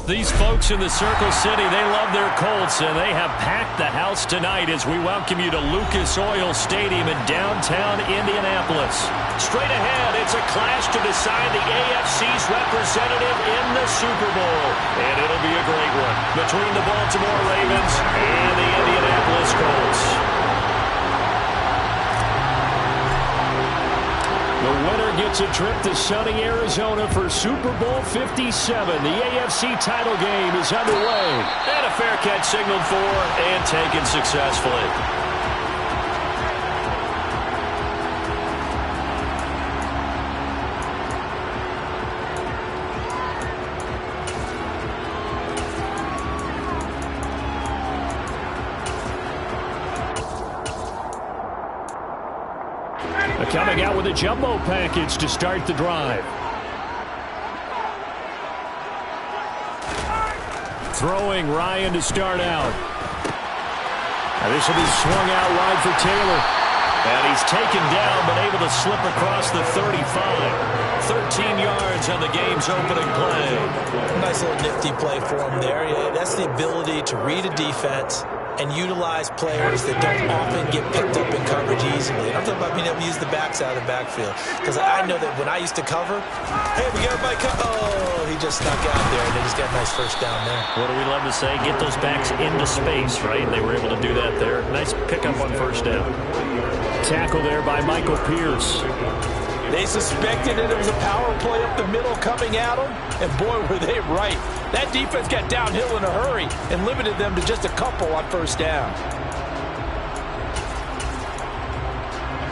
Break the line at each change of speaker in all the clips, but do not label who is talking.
These folks in the Circle City, they love their Colts, and they have packed the house tonight as we welcome you to Lucas Oil Stadium in downtown Indianapolis. Straight ahead, it's a clash to decide the AFC's representative in the Super Bowl. And it'll be a great one between the Baltimore Ravens and the Indianapolis Colts. The winner gets a trip to sunny Arizona for Super Bowl 57. The AFC title game is underway. And a fair catch signaled for and taken successfully. Coming out with a jumbo package to start the drive. Throwing Ryan to start out. Now this will be swung out wide for Taylor. And he's taken down but able to slip across the 35. 13 yards on the game's opening play.
Nice little nifty play for him there. Yeah, that's the ability to read a defense and utilize players that don't often get picked up in coverage easily. I'm talking about being able to use the backs out of the backfield. Because I know that when I used to cover, hey, we got my oh, he just snuck out there, and they just got a nice first down there.
What do we love to say? Get those backs into space, right? They were able to do that there. Nice pickup on first down. Tackle there by Michael Pierce.
They suspected that it was a power play up the middle coming at them, and boy, were they right. That defense got downhill in a hurry and limited them to just a couple on first down.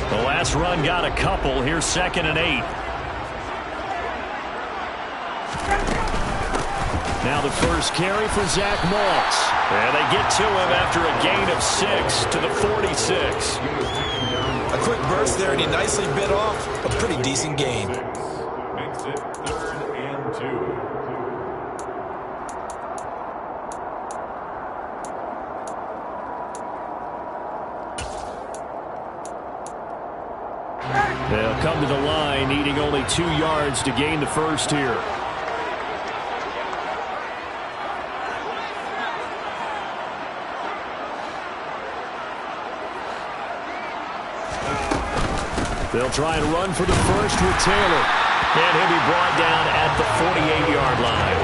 The last run got a couple. Here's 2nd and 8. Now the first carry for Zach Moss. And they get to him after a gain of 6 to the 46.
A quick burst there, and he nicely bit off a pretty decent gain.
Makes it 3rd and 2.
They'll come to the line, needing only 2 yards to gain the first here. They'll try and run for the first with Taylor. And he'll be brought down at the 48-yard line.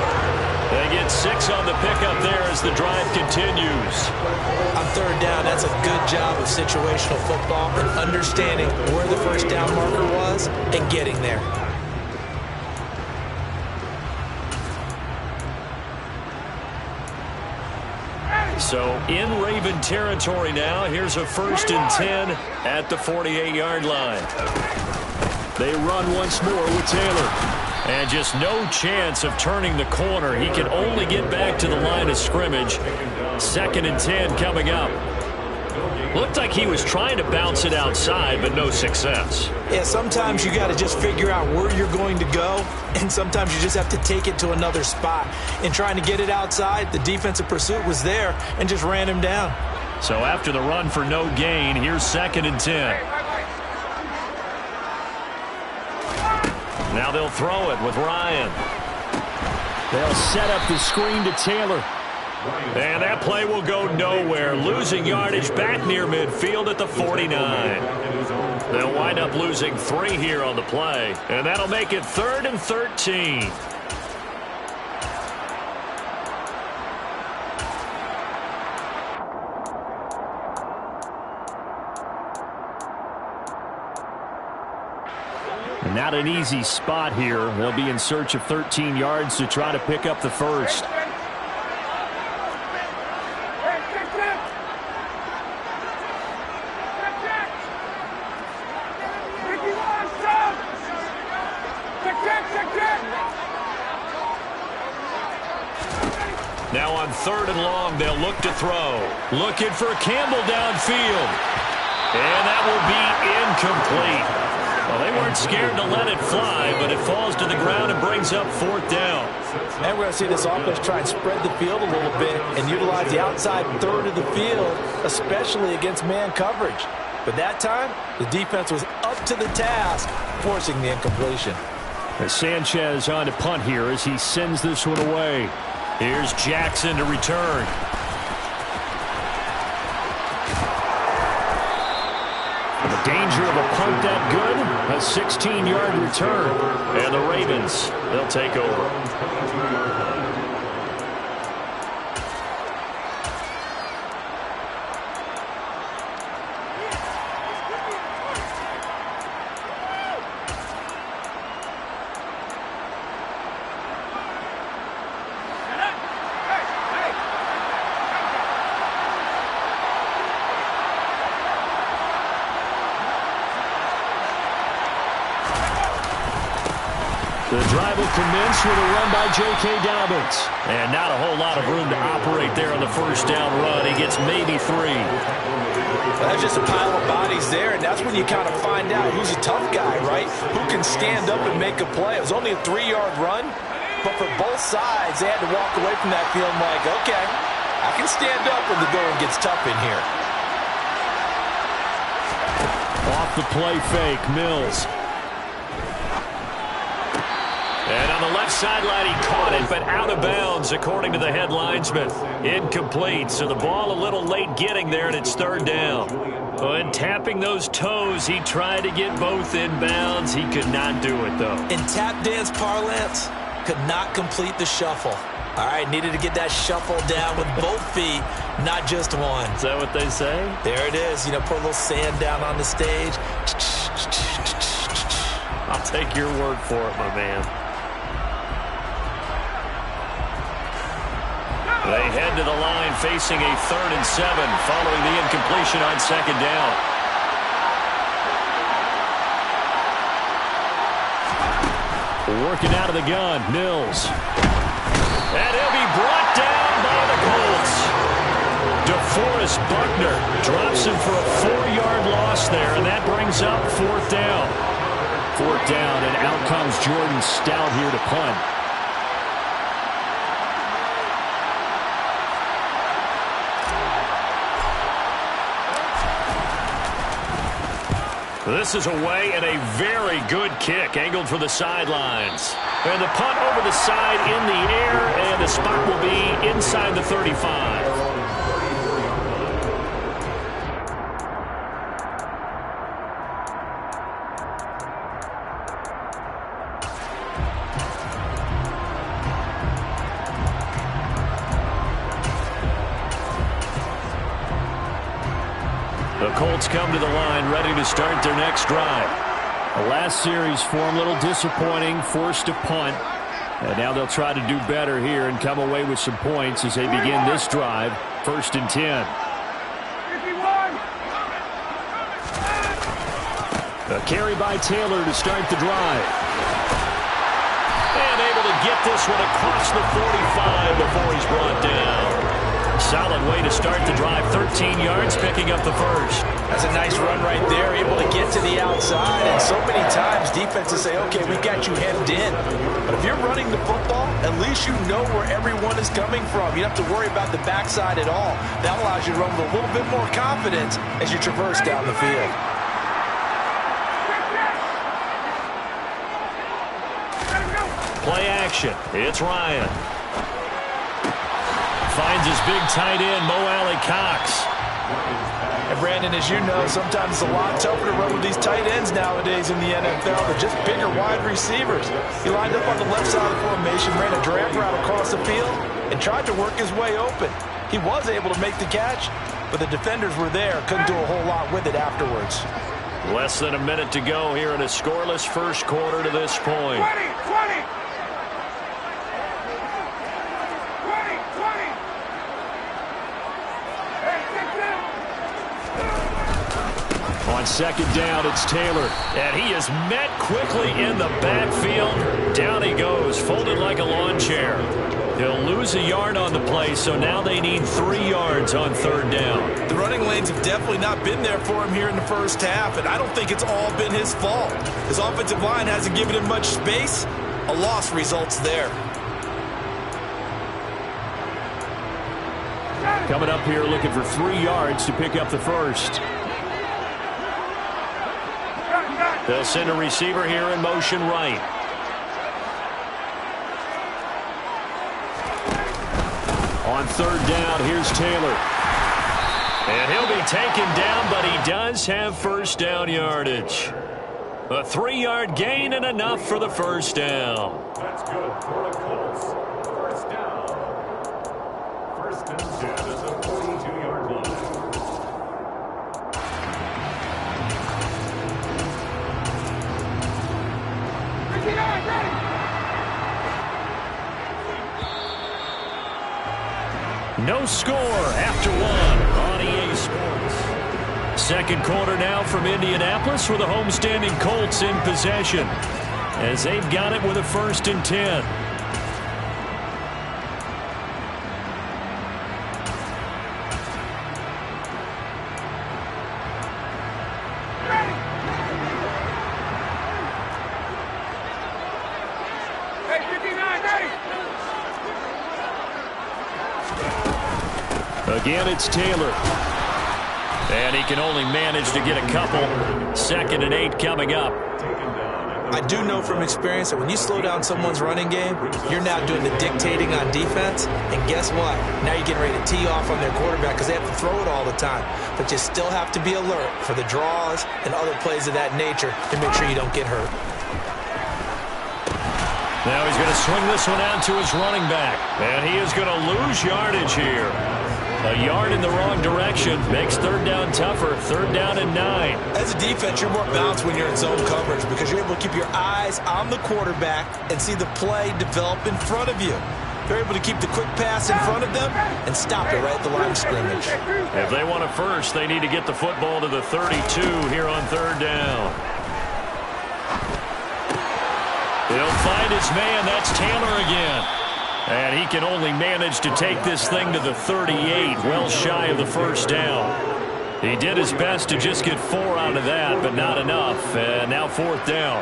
They get 6 on the pickup there as the drive continues.
On 3rd down, that's a good job of situational football and understanding where the first down marker was and getting there.
So in Raven territory now. Here's a 1st and 10 at the 48-yard line. They run once more with Taylor. And just no chance of turning the corner. He can only get back to the line of scrimmage. 2nd and 10 coming up. Looked like he was trying to bounce it outside, but no success.
Yeah, sometimes you got to just figure out where you're going to go, and sometimes you just have to take it to another spot. In trying to get it outside, the defensive pursuit was there and just ran him down.
So after the run for no gain, here's 2nd and 10. Now they'll throw it with Ryan. They'll set up the screen to Taylor. And that play will go nowhere. Losing yardage back near midfield at the 49. They'll wind up losing 3 here on the play. And that'll make it 3rd and 13. Not an easy spot here. They'll be in search of 13 yards to try to pick up the first. Now on 3rd and long, they'll look to throw. Looking for Campbell downfield. And that will be incomplete. Well, they weren't scared to let it fly, but it falls to the ground and brings up 4th down.
And we're going to see this offense try and spread the field a little bit and utilize the outside 3rd of the field, especially against man coverage. But that time, the defense was up to the task, forcing the incompletion.
As Sanchez on to punt here as he sends this one away. Here's Jackson to return. The danger of a punt that good, a 16-yard return. And the Ravens, they'll take over. The drive will commence with a run by J.K. Dobbins. And not a whole lot of room to operate there on the first down run. He gets maybe 3.
That's just a pile of bodies there, and that's when you kind of find out who's a tough guy, right? Who can stand up and make a play. It was only a 3-yard run, but for both sides, they had to walk away from that feeling like, okay, I can stand up when the going gets tough in here.
Off the play fake, Mills. And on the left sideline, he caught it, but out of bounds, according to the head linesman. Incomplete, so the ball a little late getting there, and it's 3rd down. And tapping those toes, he tried to get both in bounds. He could not do it, though.
In tap dance parlance, could not complete the shuffle. All right, needed to get that shuffle down with both feet, not just one.
Is that what they say?
There it is. You know, put a little sand down on the stage.
I'll take your word for it, my man. They head to the line facing a 3rd and 7 following the incompletion on 2nd down. Working out of the gun, Mills. And he'll be brought down by the Colts. DeForest Buckner drops him for a 4-yard loss there, and that brings up 4th down. 4th down, and out comes Jordan Stout here to punt. This is away and a very good kick, angled for the sidelines. And the punt over the side in the air, and the spot will be inside the 35. The Colts come to the line, ready to start their next drive. The last series for them, a little disappointing, forced to punt. And now they'll try to do better here and come away with some points as they begin this drive, 1st and 10. A carry by Taylor to start the drive. And able to get this one across the 45 before he's brought down. Solid way to start the drive, 13 yards, picking up the first.
That's a nice run right there, able to get to the outside. And so many times defenses say, okay, we got you hemmed in. But if you're running the football, at least you know where everyone is coming from. You don't have to worry about the backside at all. That allows you to run with a little bit more confidence as you traverse down the field.
Play action. It's Ryan. Finds his big tight end, Mo Alley-Cox.
And Brandon, as you know, sometimes it's a lot tougher to run with these tight ends nowadays in the NFL. They're just bigger wide receivers. He lined up on the left side of the formation, ran a drag route across the field, and tried to work his way open. He was able to make the catch, but the defenders were there. Couldn't do a whole lot with it afterwards.
Less than a minute to go here in a scoreless first quarter to this point.
20.
On 2nd down, it's Taylor. And he is met quickly in the backfield. Down he goes, folded like a lawn chair. He'll lose a yard on the play, so now they need 3 yards on 3rd down.
The running lanes have definitely not been there for him here in the first half, and I don't think it's all been his fault. His offensive line hasn't given him much space. A loss results there.
Coming up here looking for 3 yards to pick up the first. They'll send a receiver here in motion right. On third down, here's Taylor. And he'll be taken down, but he does have first down yardage. A 3-yard gain and enough for the first down.
That's good for the Colts. First down. First and 10 at the 42-yard line.
No score after one on EA Sports. Second quarter now from Indianapolis with the homestanding Colts in possession as they've got it with a 1st and 10. Again, it's Taylor. And he can only manage to get a couple. 2nd and 8 coming up.
I do know from experience that when you slow down someone's running game, you're now doing the dictating on defense. And guess what? Now you're getting ready to tee off on their quarterback because they have to throw it all the time. But you still have to be alert for the draws and other plays of that nature to make sure you don't get hurt.
Now he's going to swing this one out to his running back. And he is going to lose yardage here. A yard in the wrong direction makes third down tougher. 3rd down and 9.
As a defense, you're more balanced when you're in zone coverage because you're able to keep your eyes on the quarterback and see the play develop in front of you. They're able to keep the quick pass in front of them and stop it right at the line of scrimmage.
If they want a first, they need to get the football to the 32 here on 3rd down. He'll find his man. That's Taylor again. And he can only manage to take this thing to the 38, well shy of the first down. He did his best to just get 4 out of that, but not enough. And now 4th down.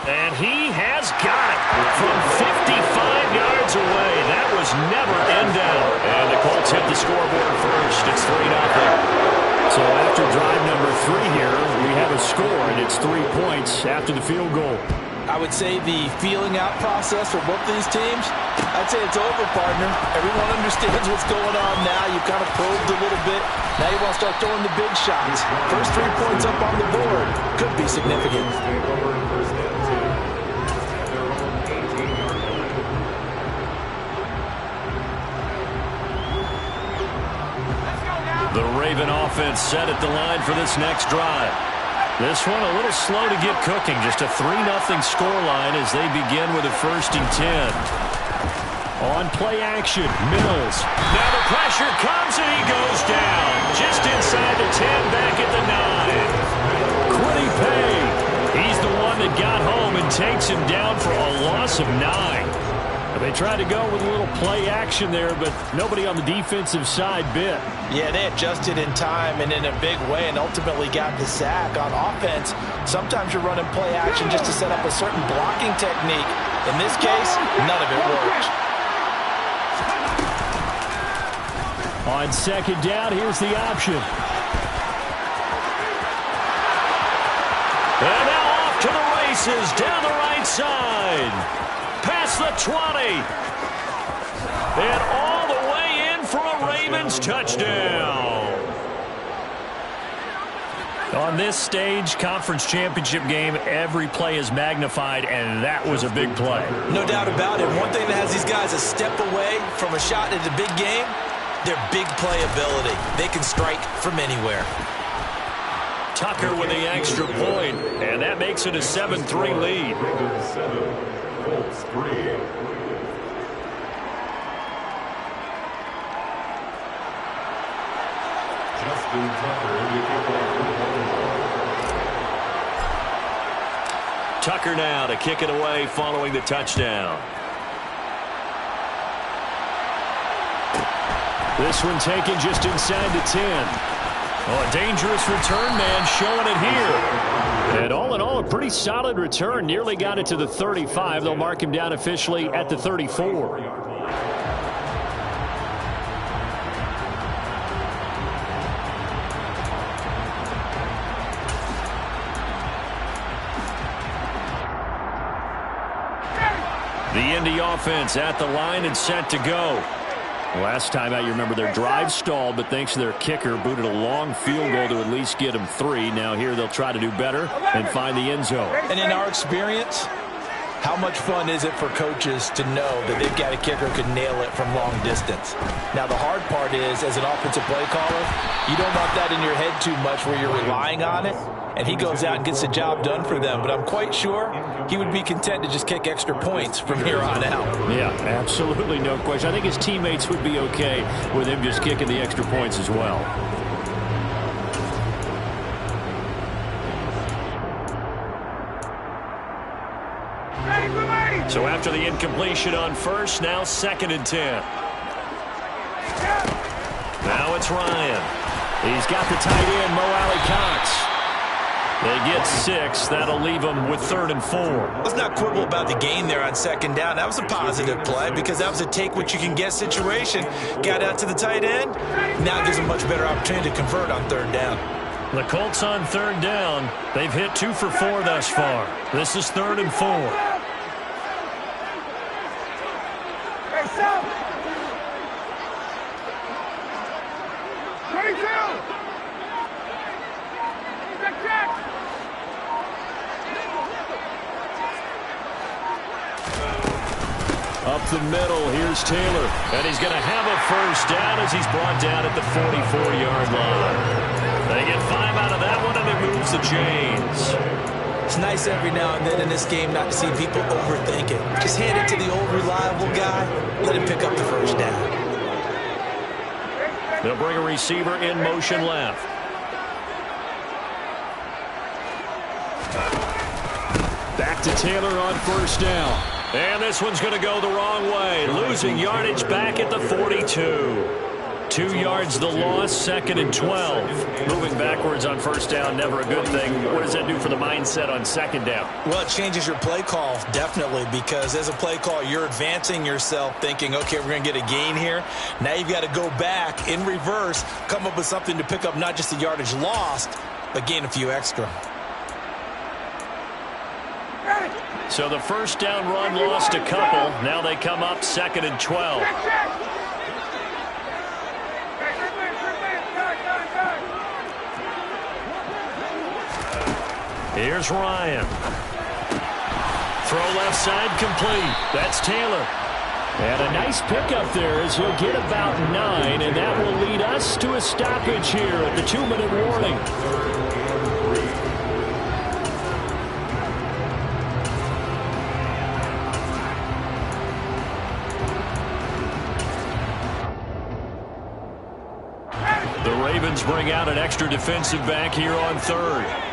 And he has got it from 55 yards away. That was never in doubt. And the Colts hit the scoreboard first. It's 3-0. So after drive number 3 here, we have a score, and it's 3 points after the field goal.
I would say the feeling out process for both of these teams, I'd say it's over, partner. Everyone understands what's going on now. You've kind of probed a little bit. Now you want to start throwing the big shots. First 3 points up on the board could be significant.
The Raven offense set at the line for this next drive. This one a little slow to get cooking. Just a 3-0 scoreline as they begin with a 1st and 10. On play action, Mills. Now the pressure comes and he goes down. Just inside the 10, back at the 9. Quiddy Pay. He's the one that got home and takes him down for a loss of 9. They tried to go with a little play action there, but nobody on the defensive side bit.
Yeah, they adjusted in time and in a big way and ultimately got the sack. On offense, sometimes you're running play action just to set up a certain blocking technique. In this case, none of it worked.
On 2nd down, here's the option. And now off to the races down the right side. Past the 20. And all the way in for a Ravens touchdown. On this stage, conference championship game, every play is magnified, and that was a big play.
No doubt about it. One thing that has these guys a step away from a shot at a big game, their big play ability. They can strike from anywhere.
Tucker with the extra point, and that makes it a 7-3 lead.
Colts 3. Justin Tucker to kick off the
Tucker now to kick it away following the touchdown. This one taken just inside the 10. Oh, a dangerous return man showing it here. And all in all, a pretty solid return. Nearly got it to the 35. They'll mark him down officially at the 34. The Indy offense at the line and set to go. Last time out, you remember their drive stalled, but thanks to their kicker, booted a long field goal to at least get them 3. Now here they'll try to do better and find the end zone.
And in our experience, how much fun is it for coaches to know that they've got a kicker who can nail it from long distance? Now, the hard part is, as an offensive play caller, you don't want that in your head too much where you're relying on it, and he goes out and gets the job done for them. But I'm quite sure he would be content to just kick extra points from here on out.
Yeah, absolutely no question. I think his teammates would be okay with him just kicking the extra points as well. So after the incompletion on first, now 2nd and 10. Now it's Ryan. He's got the tight end, Mo Alley-Cox. They get 6. That'll leave them with 3rd and 4.
Let's not quibble about the gain there on 2nd down. That was a positive play because that was a take-what-you-can-get situation. Got out to the tight end. Now gives a much better opportunity to convert on 3rd down.
The Colts on 3rd down. They've hit 2 for 4 thus far. This is 3rd and 4. Up the middle, here's Taylor. And he's going to have a 1st down as he's brought down at the 44-yard line. They get 5 out of that one, and it moves the chains.
It's nice every now and then in this game not to see people overthink it. Just hand it to the old reliable guy. Let him pick up the 1st down.
They'll bring a receiver in motion left. Back to Taylor on 1st down. And this one's going to go the wrong way. Losing yardage back at the 42. 2 yards the loss, 2nd and 12. Moving backwards on 1st down, never a good thing. What does that do for the mindset on 2nd down?
Well, it changes your play call, definitely, because as a play call, you're advancing yourself thinking, okay, we're going to get a gain here. Now you've got to go back in reverse, come up with something to pick up not just the yardage lost, but gain a few extra.
So the 1st down run lost a couple. Now they come up 2nd and 12. Here's Ryan. Throw left side complete. That's Taylor. And a nice pickup there as he'll get about 9, and that will lead us to a stoppage here at the 2-minute warning. The Ravens bring out an extra defensive back here on 3rd.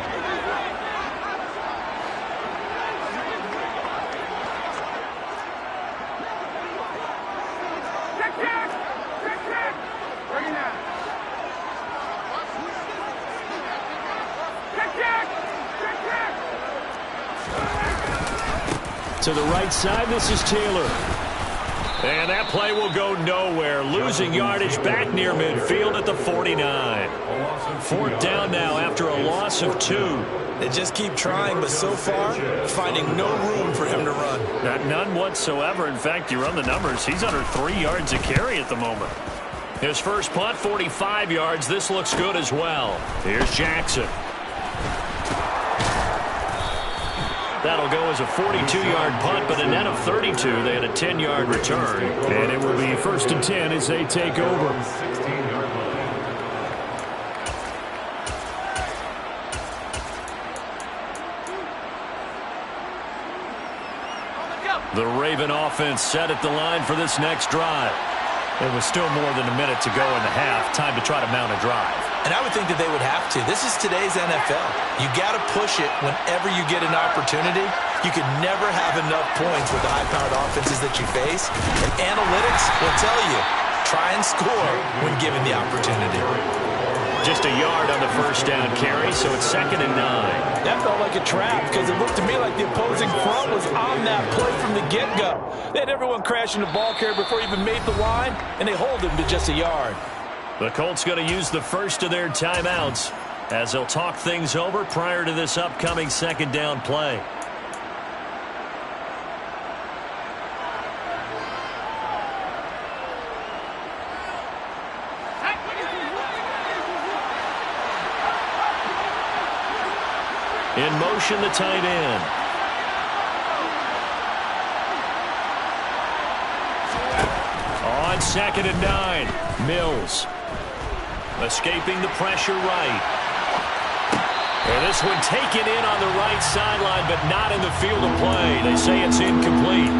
To the right side, this is Taylor. And that play will go nowhere. Losing yardage back near midfield at the 49. 4th down now after a loss of 2.
They just keep trying, but so far, finding no room for him to run.
None whatsoever. In fact, you run the numbers. He's under 3 yards a carry at the moment. His first punt, 45 yards. This looks good as well. Here's Jackson. That'll go as a 42-yard punt, but a net of 32. They had a 10-yard return. And it will be 1st and 10 as they take over. The Raven offense set at the line for this next drive. It was still more than a minute to go in the half. Time to try to mount a drive.
And I would think that they would have to. This is today's NFL. You got to push it whenever you get an opportunity. You could never have enough points with the high-powered offenses that you face. And analytics will tell you, try and score when given the opportunity.
Just a yard on the 1st down carry, so it's 2nd and 9.
That felt like a trap because it looked to me like the opposing front was on that play from the get-go. They had everyone crashing the ball carrier before he even made the line, and they hold him to just a yard.
The Colts going to use the first of their timeouts as they'll talk things over prior to this upcoming 2nd down play. In motion, the tight end. On 2nd and 9, Mills. Escaping the pressure right. And this one taken in on the right sideline, but not in the field of play. They say it's incomplete.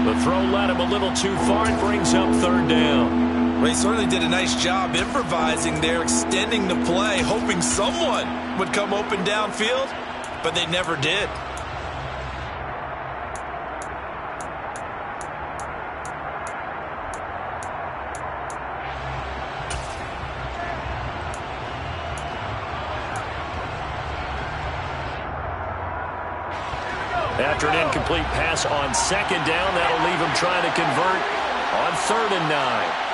The throw led him a little too far and brings up 3rd down.
Ray certainly did a nice job improvising there, extending the play, hoping someone would come open downfield, but they never did.
After an incomplete pass on 2nd down, that'll leave him trying to convert on 3rd and 9.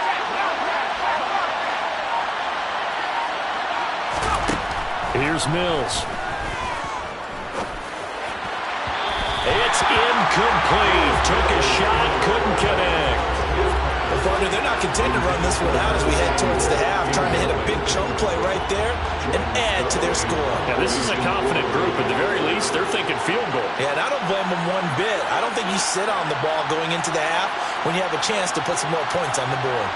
Here's Mills. It's incomplete. Took a shot, couldn't connect.
Well, partner, they're not content to run this one out as we head towards the half, trying to hit a big chunk play right there and add to their score.
Yeah, this is a confident group. At the very least, they're thinking field goal.
Yeah, and I don't blame them one bit. I don't think you sit on the ball going into the half when you have a chance to put some more points on the board.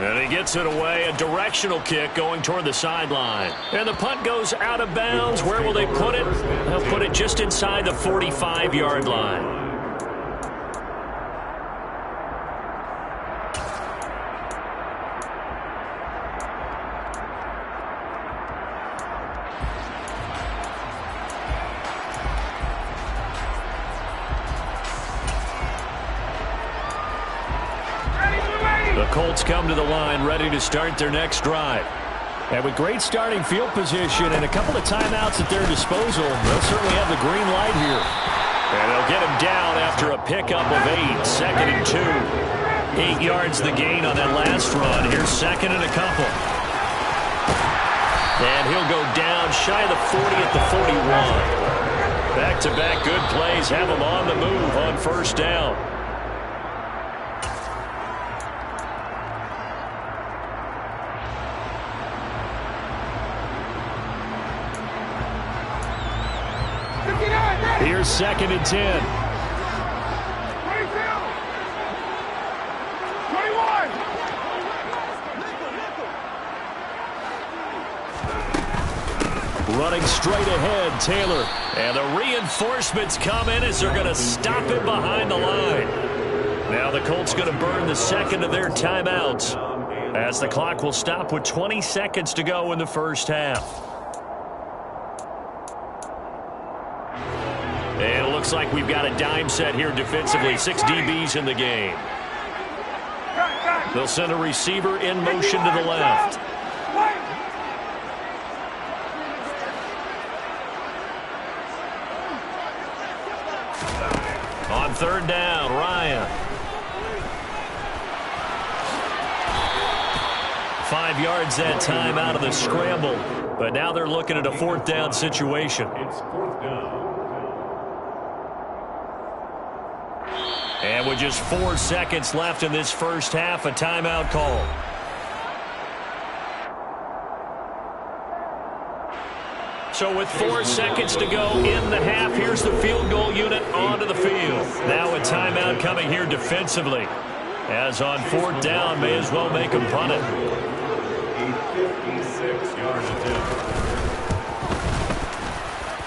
And he gets it away, a directional kick going toward the sideline. And the punt goes out of bounds. Where will they put it? They'll put it just inside the 45-yard line. The Colts come to the line ready to start their next drive. And with great starting field position and a couple of timeouts at their disposal, they'll certainly have the green light here. And they'll get him down after a pickup of 8, 2nd and 2. 8 yards the gain on that last run. Here's 2nd and a couple. And he'll go down shy of the 40 at the 41. Back-to-back good plays have him on the move on 1st down. Here's 2nd and 10.
21.
Running straight ahead, Taylor. And the reinforcements come in as they're going to stop him behind the line. Now the Colts going to burn the 2nd of their timeouts as the clock will stop with 20 seconds to go in the 1st half. And it looks like we've got a dime set here defensively. 6 DBs in the game. They'll send a receiver in motion to the left. On 3rd down, Ryan. 5 yards that time out of the scramble. But now they're looking at a 4th down situation.
It's 4th down.
And with just 4 seconds left in this 1st half, a timeout call. So with 4 seconds to go in the half, here's the field goal unit onto the field. Now a timeout coming here defensively. As on 4th down, may as well make him punt it.
A 56-yard attempt.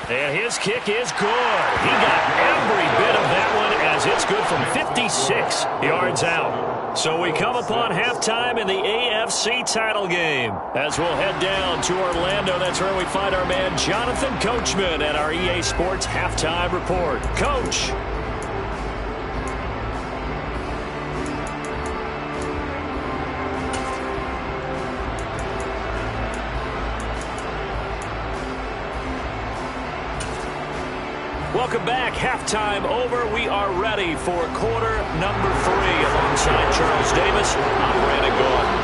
And his kick is good. He got every bit of that one as it's good from 56 yards out. So we come upon halftime in the AFC title game. As we'll head down to Orlando, that's where we find our man Jonathan Coachman at our EA Sports Halftime Report. Coach. Welcome back. Halftime over. We are ready for quarter number 3. Alongside Charles Davis, I'm Brandon Gordon.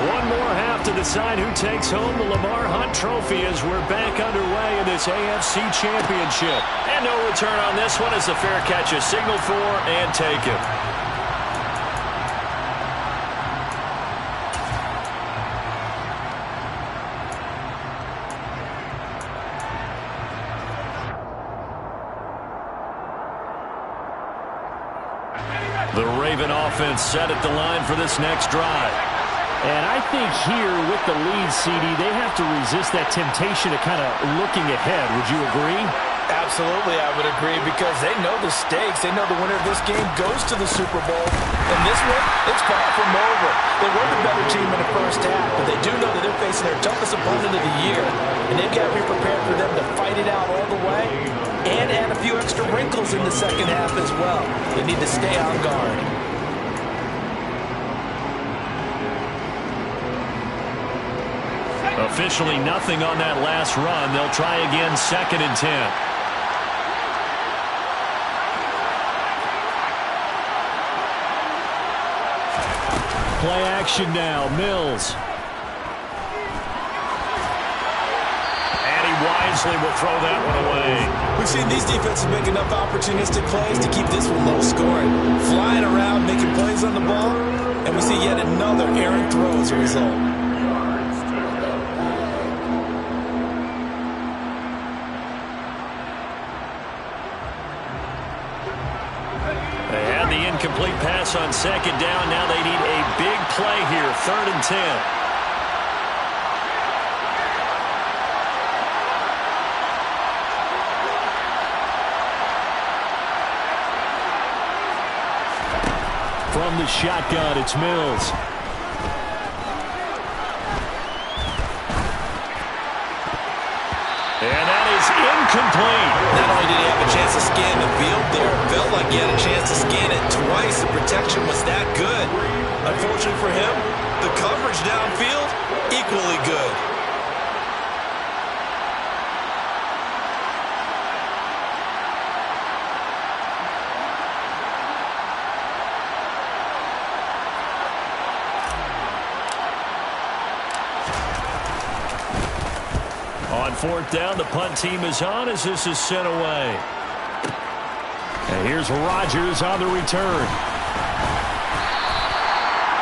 One more half to decide who takes home the Lamar Hunt Trophy as we're back underway in this AFC Championship. And no return on this one as the fair catch is signaled for and taken. Raven offense set at the line for this next drive.
And I think here with the lead, CD, they have to resist that temptation of kind of looking ahead. Would you agree?
Absolutely, I would agree, because they know the stakes. They know the winner of this game goes to the Super Bowl. And this one, it's far from over. They were the better team in the first half, but they do know that they're facing their toughest opponent of the year. And they've got to be prepared for them to fight it out all the way and add a few extra wrinkles in the second half as well. They need to stay on guard.
Officially nothing on that last run. They'll try again, 2nd and 10.
Play action now, Mills.
And he wisely will throw that one away.
We've seen these defenses make enough opportunistic plays to keep this one low scoring. Flying around, making plays on the ball, and we see yet another errant throw as a result.
Incomplete pass on 2nd down. Now they need a big play here. 3rd and 10.
From the shotgun, it's Mills.
And that is incomplete.
Not only did he have a chance to scan the field there, it felt like he had a chance to scan it twice. The protection was that good. Unfortunately for him, the coverage downfield, equally good.
On 4th down, the punt team is on as this is sent away.
And here's Rodgers on the return.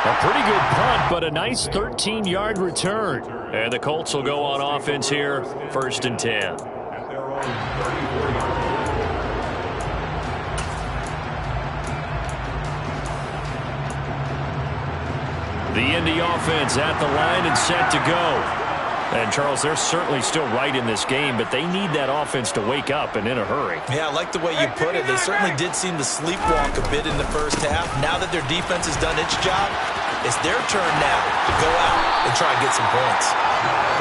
A pretty good punt, but a nice 13-yard return.
And the Colts will go on offense here, 1st and 10. The Indy offense at the line and set to go. And, Charles, they're certainly still right in this game, but they need that offense to wake up and in a hurry.
Yeah, I like the way you put it. They certainly did seem to sleepwalk a bit in the first half. Now that their defense has done its job, it's their turn now to go out and try and get some points.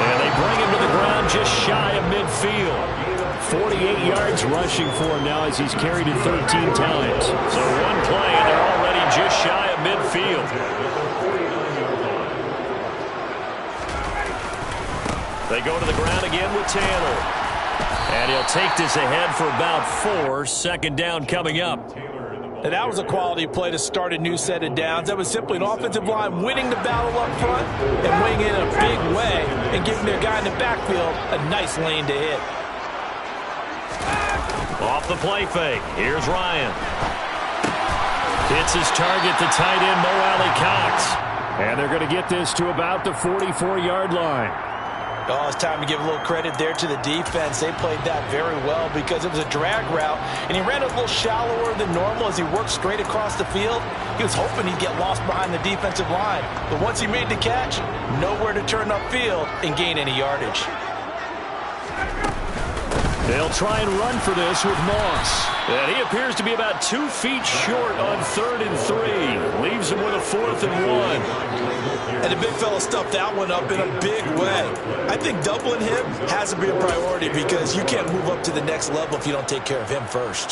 And they bring him to the ground just shy of midfield.
48 yards rushing for him now as he's carried it 13 times.
So one play, and they're already just shy of midfield. They go to the ground again with Taylor. And he'll take this ahead for about 4. 2nd down coming up.
And that was a quality play to start a new set of downs. That was simply an offensive line winning the battle up front and winning it in a big way and giving their guy in the backfield a nice lane to hit.
Off the play fake. Here's Ryan. Hits his target, the tight end, Mo Alley-Cox.
And they're going to get this to about the 44-yard line.
Oh, it's time to give a little credit there to the defense. They played that very well because it was a drag route, and he ran a little shallower than normal as he worked straight across the field. He was hoping he'd get lost behind the defensive line, but once he made the catch, nowhere to turn upfield and gain any yardage.
They'll try and run for this with Moss. And he appears to be about 2 feet short on 3rd and 3. Leaves him with a 4th and 1.
And the big fella stuffed that one up in a big way. I think doubling him has to be a priority because you can't move up to the next level if you don't take care of him first.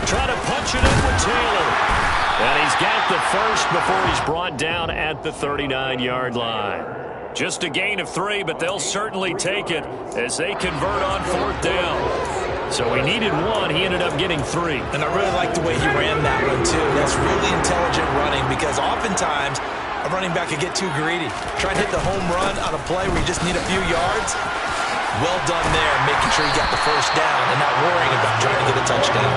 Trying to punch it in with Taylor. And he's got the first before he's brought down at the 39-yard line. Just a gain of 3, but they'll certainly take it as they convert on 4th down. So he needed 1. He ended up getting 3.
And I really like the way he ran that one, too. That's really intelligent running because oftentimes a running back could get too greedy. Try and hit the home run on a play where you just need a few yards. Well done there, making sure he got the first down and not worrying about trying to get a touchdown.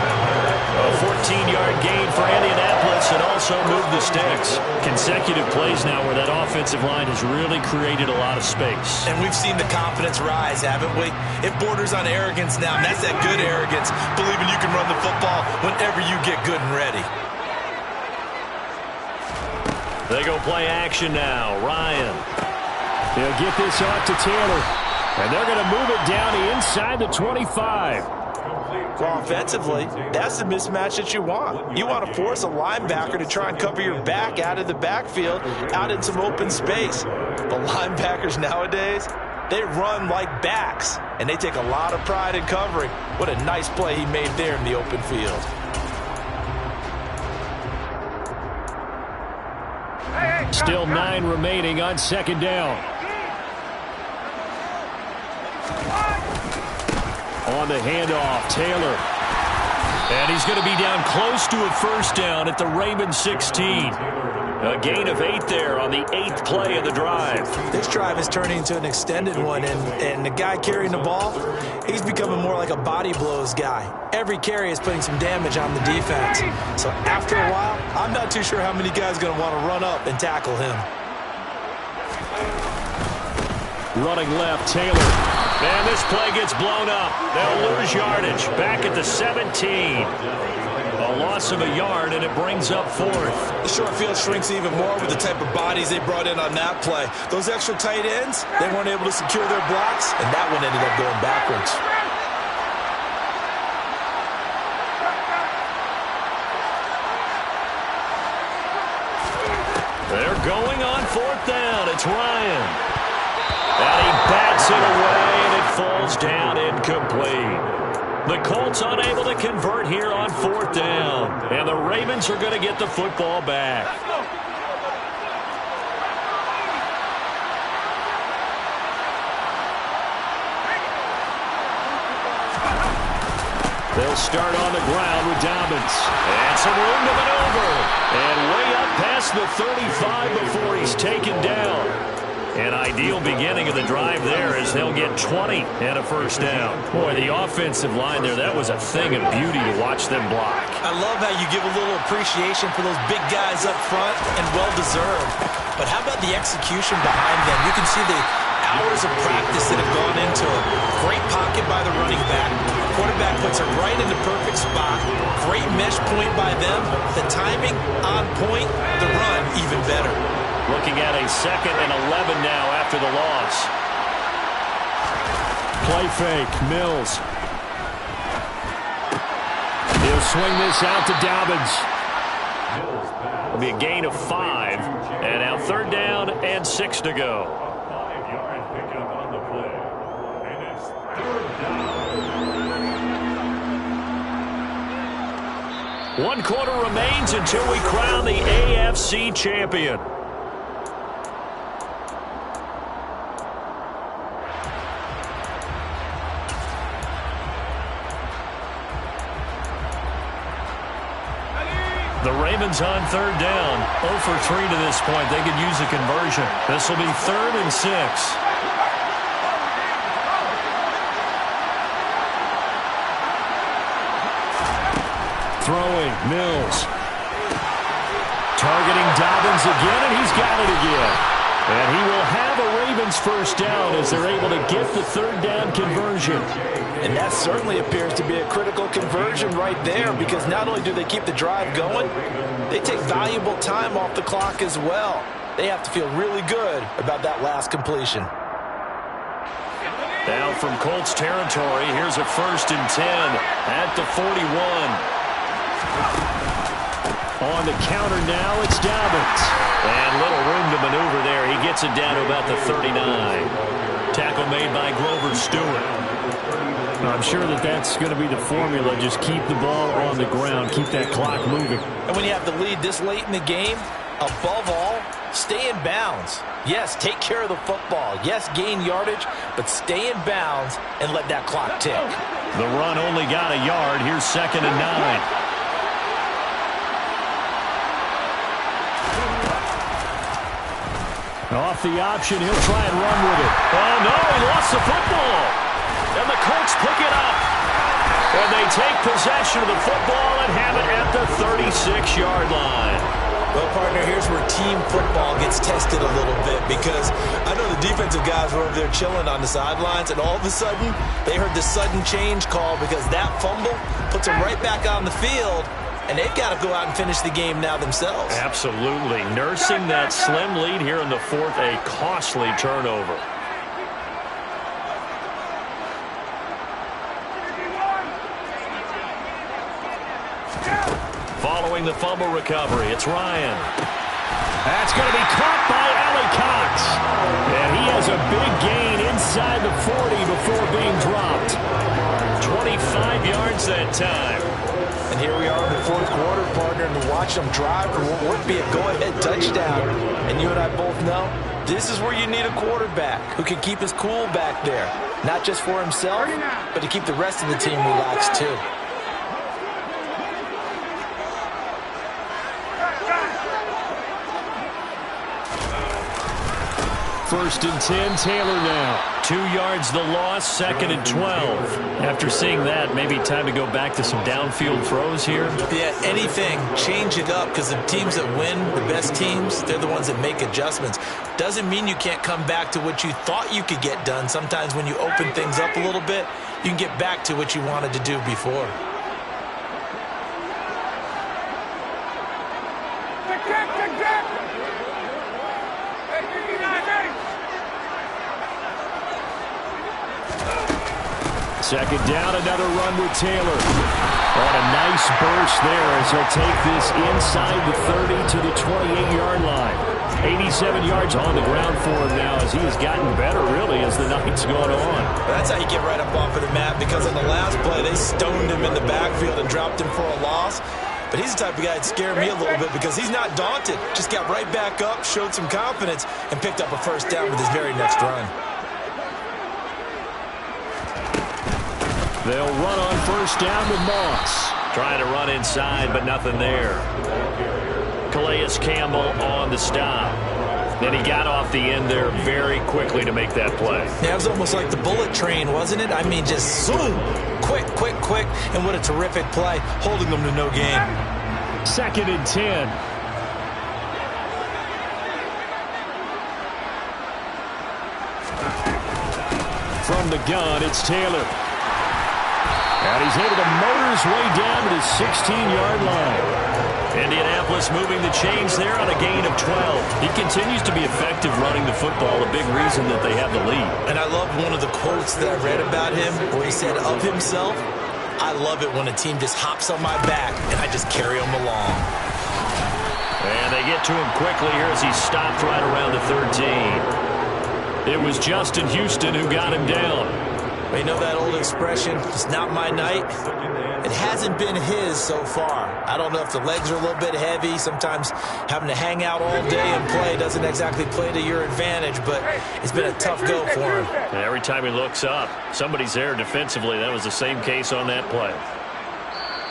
A 14-yard gain for Indianapolis and also moved the sticks. Consecutive plays now where that offensive line has really created a lot of space.
And we've seen the confidence rise, haven't we? It borders on arrogance now, and that's that good arrogance, believing you can run the football whenever you get good and ready.
They go play action now. Ryan.
They'll get this off to Taylor. And they're going to move it down inside the 25.
Well, offensively, that's the mismatch that you want. You want to force a linebacker to try and cover your back out of the backfield, out in some open space. But linebackers nowadays, they run like backs, and they take a lot of pride in covering. What a nice play he made there in the open field.
Still 9 remaining on second down. On the handoff, Taylor. And he's going to be down close to a first down at the Ravens 16. A gain of 8 there on the 8th play of the drive.
This drive is turning into an extended one, and the guy carrying the ball, he's becoming more like a body blows guy. Every carry is putting some damage on the defense. So after a while, I'm not too sure how many guys are going to want to run up and tackle him.
Running left, Taylor.
And this play gets blown up. They'll lose yardage. Back at the 17. A loss of a yard, and it brings up 4th.
The short field shrinks even more with the type of bodies they brought in on that play. Those extra tight ends, they weren't able to secure their blocks, and that one ended up going backwards.
They're going on 4th down. It's Ryan. And he bats it away, and it falls down incomplete. The Colts unable to convert here on 4th down. And the Ravens are going to get the football back. They'll start on the ground with Dobbins. And some room to maneuver. And way up past the 35 before he's taken down. An ideal beginning of the drive there as they'll get 20 and a first down. Boy, the offensive line there, that was a thing of beauty to watch them block.
I love how you give a little appreciation for those big guys up front, and well-deserved. But how about the execution behind them? You can see the hours of practice that have gone into it. Great pocket by the running back. Quarterback puts it right in the perfect spot. Great mesh point by them. The timing on point. The run even better.
Looking at a 2nd and 11 now after the loss.
Play fake, Mills. He'll swing this out to Dobbins.
It'll be a gain of 5. And now 3rd down and 6 to go.
5-yard pickup on the play. And it's 3rd down.
1 quarter remains until we crown the AFC champion. The Ravens on 3rd down. 0 for 3 to this point. They could use a conversion. This will be 3rd and 6.
Throwing, Mills. Targeting Dobbins again, and he's got it again. And he will have a Ravens first down as they're able to get the 3rd down conversion.
And that certainly appears to be a critical conversion right there, because not only do they keep the drive going, they take valuable time off the clock as well. They have to feel really good about that last completion.
Now from Colts territory, here's a 1st and 10 at the 41.
On the counter now, it's Dobbins.
And little room to maneuver there. He gets it down to about the 39. Tackle made by Grover Stewart.
I'm sure that that's going to be the formula. Just keep the ball on the ground. Keep that clock moving.
And when you have the lead this late in the game, above all, stay in bounds. Yes, take care of the football. Yes, gain yardage, but stay in bounds and let that clock tick.
The run only got a yard. Here's 2nd and 9.
Off the option, he'll try and run with it.
Oh, no, he lost the football.
possession of the football and have it at the 36-yard line.
Well, partner, here's where team football gets tested a little bit, because I know the defensive guys were over there chilling on the sidelines, and all of a sudden, they heard the sudden change call because that fumble puts them right back on the field, and they've got to go out and finish the game now themselves.
Absolutely. Nursing that slim lead here in the fourth, a costly turnover. Following the fumble recovery, it's Ryan. That's going to be caught by Allie Cox. And he has a big gain inside the 40 before being dropped. 25 yards that time.
And here we are in the fourth quarter, partner, and to watch them drive for what would be a go-ahead touchdown. And you and I both know this is where you need a quarterback who can keep his cool back there. Not just for himself, but to keep the rest of the team relaxed too.
First and 10, Taylor now. 2 yards the loss, second and 12. After seeing that, maybe time to go back to some downfield throws here.
Yeah, anything. Change it up, because the teams that win, the best teams, they're the ones that make adjustments. Doesn't mean you can't come back to what you thought you could get done. Sometimes when you open things up a little bit, you can get back to what you wanted to do before.
Second down, another run with Taylor. On a nice burst there as he'll take this inside the 30 to the 28-yard line. 87 yards on the ground for him now as he has gotten better, really, as the night's gone on.
That's how you get right up off of the map, because on the last play, they stoned him in the backfield and dropped him for a loss. But he's the type of guy that scared me a little bit because he's not daunted. Just got right back up, showed some confidence, and picked up a first down with his very next run.
They'll run on first down with Moss. Trying to run inside, but nothing there. Calais Campbell on the stop. Then he got off the end there very quickly to make that play.
Yeah, it was almost like the bullet train, wasn't it? I mean, just zoom. Quick, quick, quick. And what a terrific play, holding them to no gain.
Second and 10. From the gun, it's Taylor. And he's able to motor his way down to the 16-yard line. Indianapolis moving the chains there on a gain of 12. He continues to be effective running the football, a big reason that they have the lead.
And I love one of the quotes that I read about him where he said of himself, "I love it when a team just hops on my back and I just carry them along."
And they get to him quickly here as he stopped right around the 13. It was Justin Houston who got him down.
You know that old expression, it's not my night? It hasn't been his so far. I don't know if the legs are a little bit heavy. Sometimes having to hang out all day and play doesn't exactly play to your advantage, but it's been a tough go for him.
And every time he looks up, somebody's there defensively. That was the same case on that play.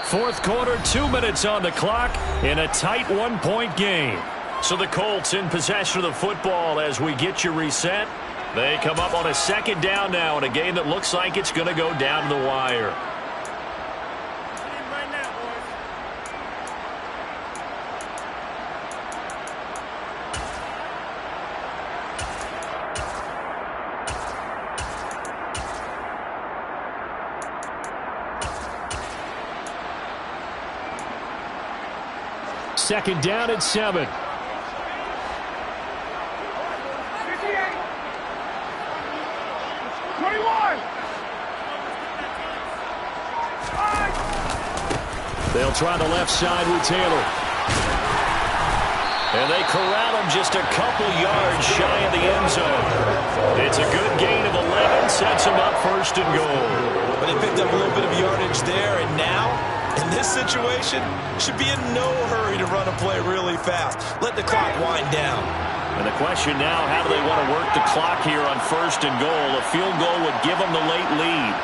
Fourth quarter, 2 minutes on the clock in a tight one-point game. So the Colts in possession of the football as we get you reset. They come up on a second down now in a game that looks like it's going to go down to the wire. Second down at 7. They'll try the left side with Taylor. And they corral him just a couple yards shy of the end zone. It's a good gain of 11, sets him up first and goal.
But he picked up a little bit of yardage there, and now, in this situation, should be in no hurry to run a play really fast. Let the clock wind down.
And the question now, how do they want to work the clock here on first and goal? A field goal would give them the late lead.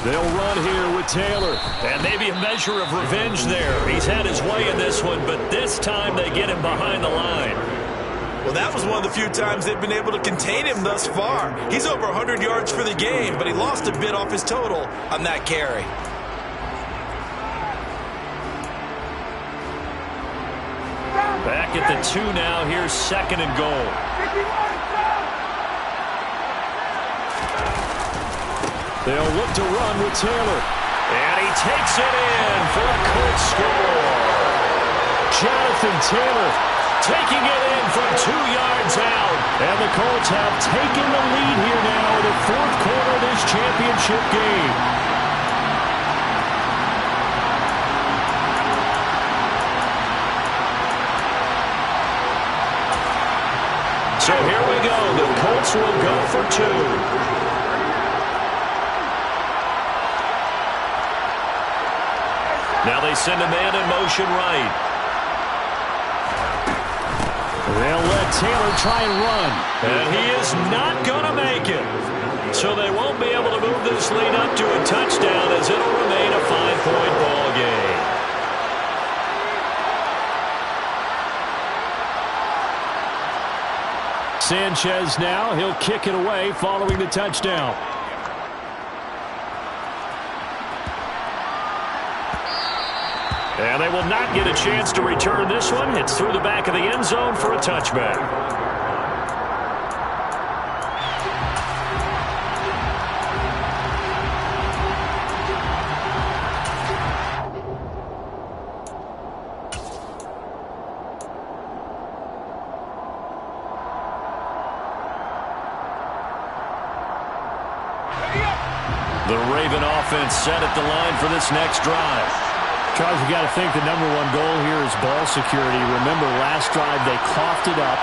They'll run here with Taylor.
And maybe a measure of revenge there. He's had his way in this one, but this time they get him behind the line.
Well, that was one of the few times they've been able to contain him thus far. He's over 100 yards for the game, but he lost a bit off his total on that carry.
Back at the 2 now. Here's 2nd and goal.
They'll look to run with Taylor.
And he takes it in for a Colts score.
Jonathan Taylor
taking it in from 2 yards out.
And the Colts have taken the lead here now in the 4th quarter of this championship game.
So here we go. The Colts will go for 2. Now they send a man in motion right.
They'll let Taylor try and run.
And he is not going to make it. So they won't be able to move this lead up to a touchdown as it'll remain a 5-point ball game.
Sanchez now. He'll kick it away following the touchdown.
And they will not get a chance to return this one. It's through the back of the end zone for a touchback. The Raven offense set at the line for this next drive.
Charles, you got to think the #1 goal here is ball security. Remember, last drive they coughed it up,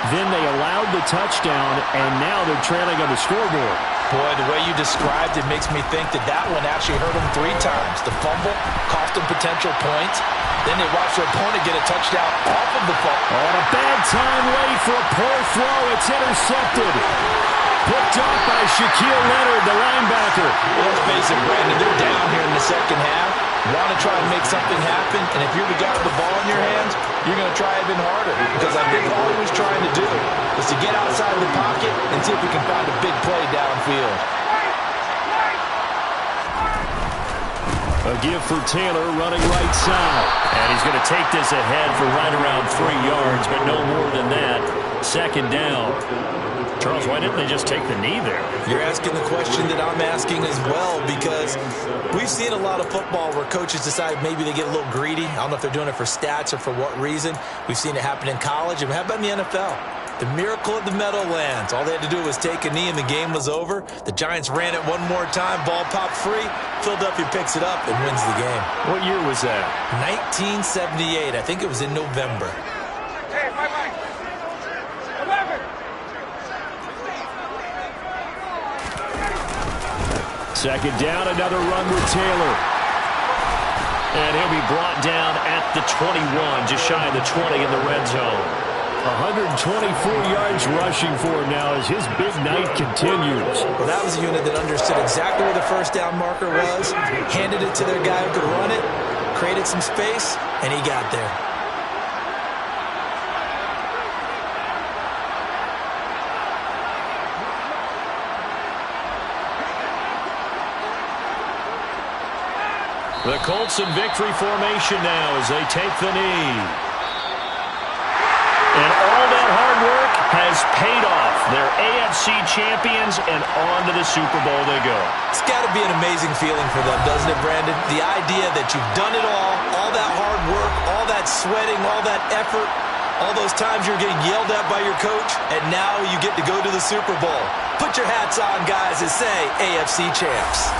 then they allowed the touchdown, and now they're trailing on the scoreboard.
Boy, the way you described it makes me think that that one actually hurt them 3 times. The fumble cost them potential points. Then they watched their opponent get a touchdown off of the fumble.
On a bad time, late for a poor throw. It's intercepted. Picked off by Shaquille Leonard, the linebacker.
Let's face it, Brandon, they're down here in the second half. Want to try and make something happen, and if you're the guy with the ball in your hands, you're going to try even harder. Because I think all he was trying to do was to get outside the pocket and see if he can find a big play downfield.
A give for Taylor running right side.
And he's going to take this ahead for right around 3 yards, but no more than that. 2nd down. Charles, why didn't they just take the knee there?
You're asking the question that I'm asking as well, because we've seen a lot of football where coaches decide maybe they get a little greedy. I don't know if they're doing it for stats or for what reason. We've seen it happen in college, and how about in the NFL? The miracle of the Meadowlands. All they had to do was take a knee, and the game was over. The Giants ran it one more time. Ball popped free. Philadelphia picks it up and wins the game.
What year was that?
1978. I think it was in November.
Hey, bye-bye. 11.
Second down, another run with Taylor.
And he'll be brought down at the 21, just shy of the 20 in the red zone.
124 yards rushing for him now as his big night continues.
Well, that was a unit that understood exactly where the first down marker was, handed it to their guy who could run it, created some space, and he got there.
The Colts in victory formation now as they take the knee. And all that hard work has paid off. They're AFC champions, and on to the Super Bowl they go.
It's got to be an amazing feeling for them, doesn't it, Brandon? The idea that you've done it all that hard work, all that sweating, all that effort, all those times you're getting yelled at by your coach, and now you get to go to the Super Bowl. Put your hats on, guys, and say AFC champs.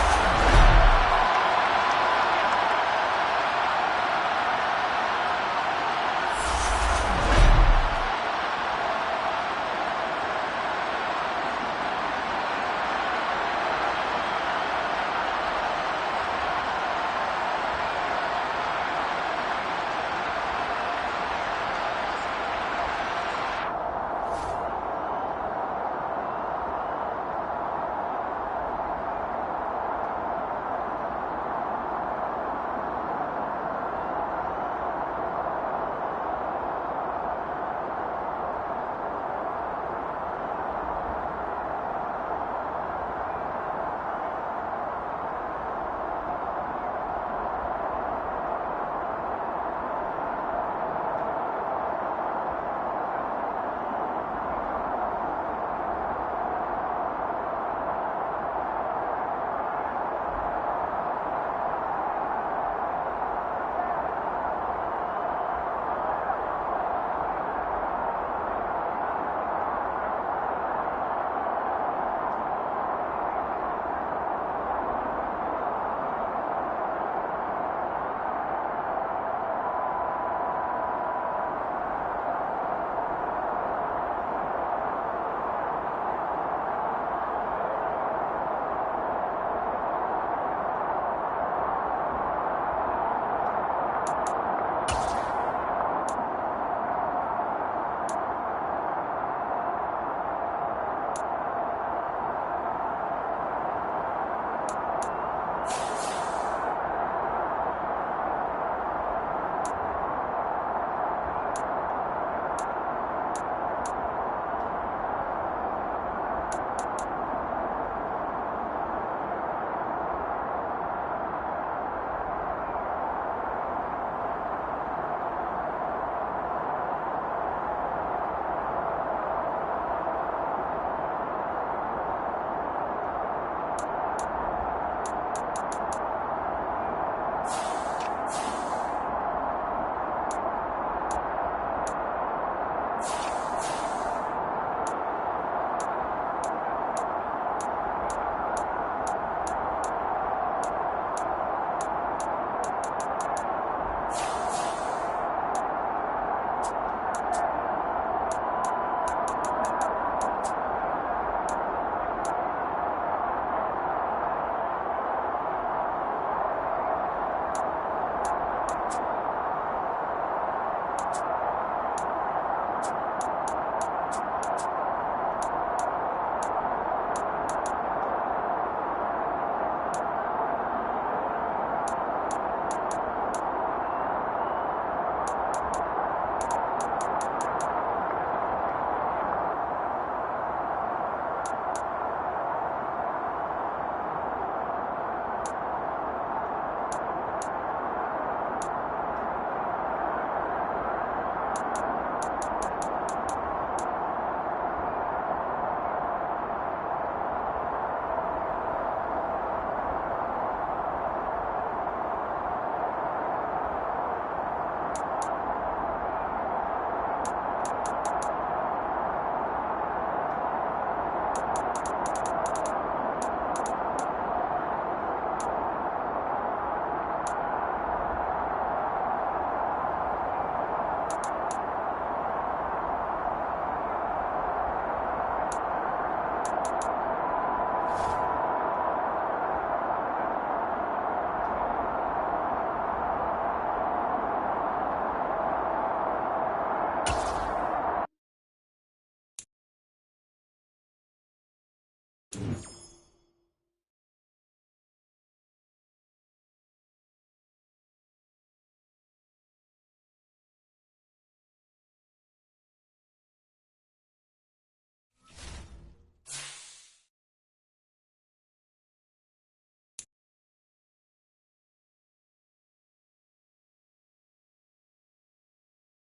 10.